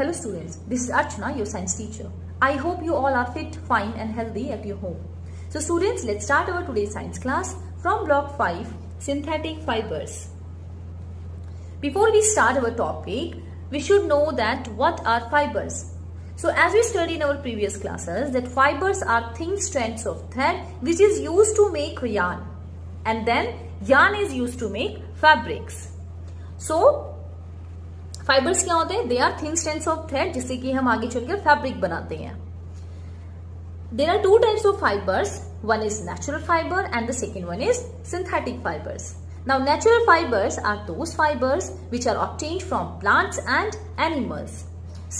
Hello students, this is Archana, your science teacher. I hope you all are fit, fine and healthy at your home. So students, let's start our today's science class from block 5, synthetic fibers. Before we start our topic, we should know that what are fibers. So as we studied in our previous classes, that fibers are thin strands of thread which is used to make yarn, and then yarn is used to make fabrics. So fibres क्या होते हैं? They are thin strands of thread जिससे कि हम आगे चलकर fabric बनाते हैं. There are two types of fibres. One is natural fibre and the second one is synthetic fibres. Now natural fibres are those fibres which are obtained from plants and animals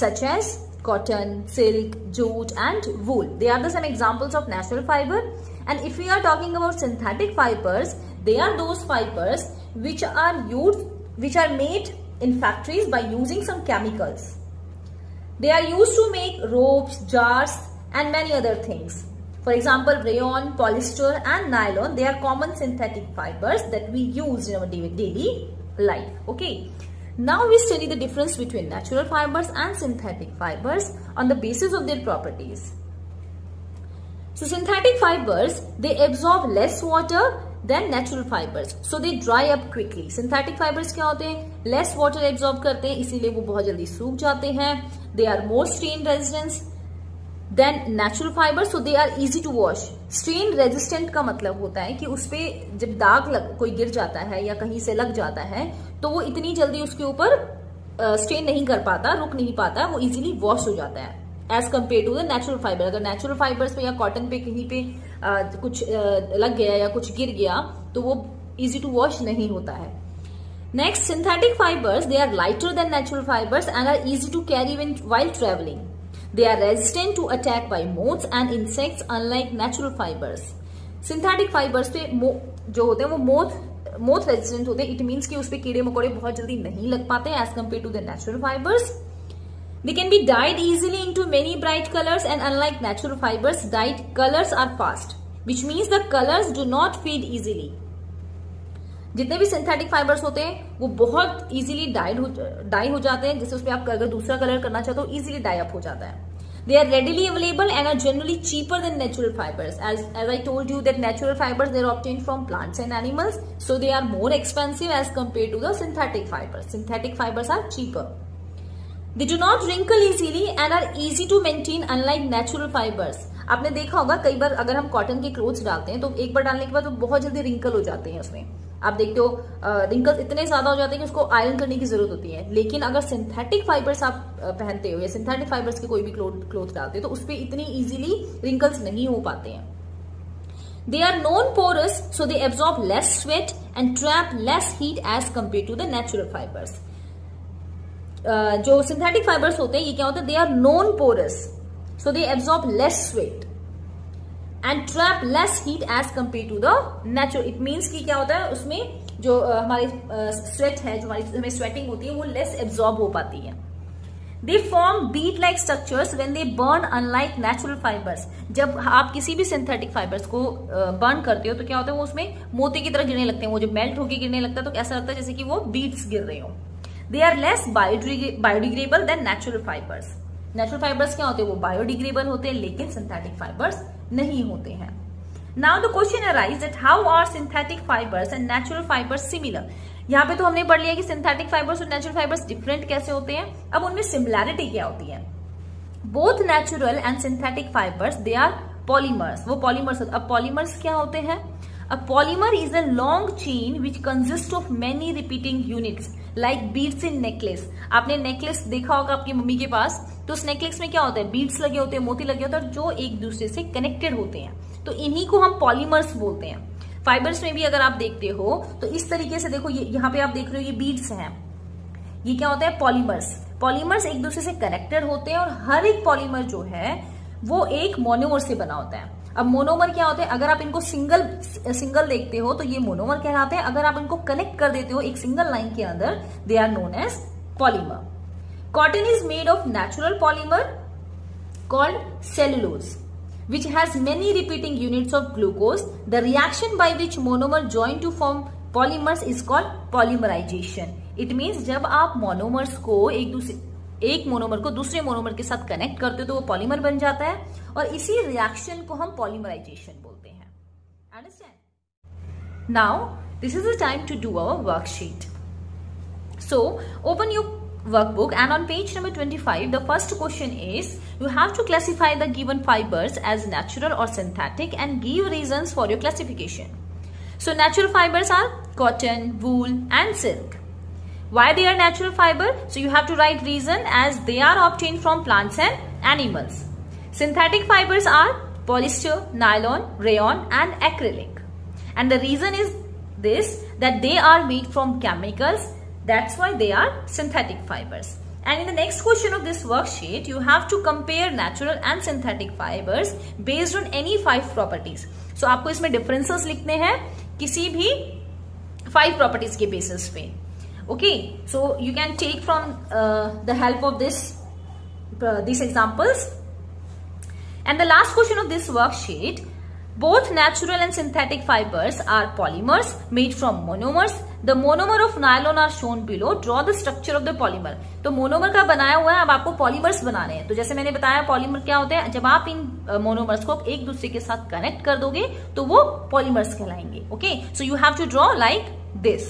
such as cotton, silk, jute and wool. They are the some examples of natural fiber. And if we are talking about synthetic fibers, they are those fibers which are made in factories by using some chemicals. They are used to make ropes, jars and many other things. For example, rayon, polyester and nylon, they are common synthetic fibers that we use in our daily life. Okay. Now we study the difference between natural fibers and synthetic fibers on the basis of their properties. So synthetic fibers, they absorb less water than natural fibers, so they dry up quickly. Synthetic fibers क्या होते हैं? Less water absorb करते हैं, इसीलिए वो बहुत जल्दी सूख जाते हैं. They are more stain resistant than natural fibers, so they are easy to wash. Stain resistant का मतलब होता है कि उसपे जब दाग कोई गिर जाता है या कहीं से लग जाता है तो वो इतनी जल्दी उसके ऊपर स्टेन नहीं कर पाता, रुक नहीं पाता, वो इजीली वॉश हो जाता है as compare to the natural fibre. अगर नेचुरल फाइबर्स पे या कॉटन पे कहीं पे कुछ लग गया या कुछ गिर गया तो वो इजी टू वॉश नहीं होता है. Next, synthetic fibres, they are lighter than natural fibres and are easy to carry while travelling. They are resistant to attack by moths and insects unlike natural fibers. Synthetic fibers पे जो होते हैं वो moth resistant होते हैं. It means कि उस पे कीड़े मकोड़े बहुत जल्दी नहीं लग पाते as compared to the natural fibers. They can be dyed easily into many bright colors and unlike natural fibers, dyed colors are fast, which means the colors do not fade easily. जितने भी synthetic fibres होते हैं वो बहुत easily die हो जाते हैं. जैसे उस पर आप अगर दूसरा कलर करना चाहते हो इजीली डाई अप हो जाता है. They are readily available and are generally cheaper than natural fibres. As I told you that natural fibres they are obtained from plants and animals, so they are more expensive as compare to the synthetic fibres. Synthetic fibres are cheaper. They do not wrinkle easily and are easy to maintain unlike natural fibers. आपने देखा होगा कई बार अगर हम cotton के clothes डालते हैं तो एक बार डालने के बाद तो बहुत जल्दी रिंकल हो जाते हैं उसमें. आप देखते हो रिंकल्स इतने ज्यादा हो जाते हैं कि उसको आयरन करने की जरूरत होती है. लेकिन अगर सिंथेटिक फाइबर्स आप पहनते हो या सिंथेटिक फाइबर्स के कोई भी क्लोथ डालते हो तो उस पर इतनी इजीली रिंकल्स नहीं हो पाते हैं. They are non-porous, so they absorb less sweat and trap less heat as compared to the natural fibers. जो सिंथेटिक फाइबर्स होते हैं ये क्या होता है? They are non porous, so they absorb less sweat and trap less heat as compare to the natural. It means कि क्या होता है उसमें जो हमारी स्वेट है, जो हमारी हमें स्वेटिंग होती है वो लेस एब्जॉर्ब हो पाती है. They form bead like structures when they burn unlike natural fibres. जब आप किसी भी सिंथेटिक फाइबर्स को बर्न करते हो तो क्या होता है वो उसमें मोती की तरह गिरने लगते हैं. वो जब मेल्ट होकर गिरने लगता है तो ऐसा लगता है जैसे कि वो बीट्स गिर रहे हो. They are less biodegradable than natural fibers. Natural fibers क्या होते हैं? वो biodegradable होते हैं लेकिन synthetic fibers नहीं होते हैं. Now the question arises that how are synthetic fibers and natural fibers similar? यहाँ पे तो हमने पढ़ लिया कि synthetic fibers और natural fibers different कैसे होते हैं. अब उनमें similarity क्या होती है? Both natural and synthetic fibers they are polymers. वो polymers. अब polymers क्या होते हैं? A polymer is a long chain which consists of many repeating units like beads in necklace. आपने नेकलेस देखा होगा आपकी मम्मी के पास, तो उस नेकलेस में क्या होता है? बीड्स लगे होते हैं, मोती लगे होते हैं जो एक दूसरे से कनेक्टेड होते हैं. तो इन्हीं को हम पॉलीमर्स बोलते हैं. फाइबर्स में भी अगर आप देखते हो तो इस तरीके से देखो, ये यहाँ पे आप देख रहे हो ये बीड्स हैं. ये क्या होता है? पॉलीमर्स. पॉलीमर्स एक दूसरे से कनेक्टेड होते हैं और हर एक पॉलीमर जो है वो एक मोनोमर से बना होता है. अब मोनोमर क्या होते हैं? अगर आप इनको सिंगल देखते हो तो ये मोनोमर कहलाते हैं. अगर आप इनको कनेक्ट कर देते हो एक सिंगल लाइन के अंदर, they are known as polymer. Cotton is made of natural polymer called cellulose which has many repeating units of glucose. The reaction by which monomer join to form polymers is called polymerization. It means जब आप monomers को एक दूसरे एक monomer को दूसरे monomer के साथ कनेक्ट करते हो तो वो पॉलीमर बन जाता है, और इसी रिएक्शन को हम पॉलीमराइजेशन बोलते हैं। Understand? Now this is the time to do our worksheet. So open your workbook, and on page number 25 the first question is you have to classify the given fibers as natural or synthetic and give reasons for your classification. So natural fibers are cotton, wool and silk. Why they are natural fiber? So you have to write reason as they are obtained from plants and animals. Synthetic fibers are polyester, nylon, rayon and acrylic, and the reason is this, that they are made from chemicals. That's why they are synthetic fibers. And in the next question of this worksheet, you have to compare natural and synthetic fibers based on any 5 properties. So आपको इसमें differences लिखने हैं किसी भी 5 properties के basis पे. Okay, so you can take from the help of these examples. And the last question of this worksheet, both natural and synthetic fibers are polymers made from monomers. The monomer of nylon are shown below. Draw the structure of the polymer. तो monomer का बनाया हुआ है, अब आपको polymers बनाने हैं। तो जैसे मैंने बताया पॉलीमर क्या होते हैं, जब आप इन मोनोमर्स को एक दूसरे के साथ कनेक्ट कर दोगे तो वो पॉलीमर्स कहलाएंगे। Okay, so you have to draw like this.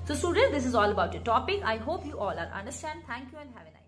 So students, this is all about your topic. I hope you all are understand. Thank you and have a nice day.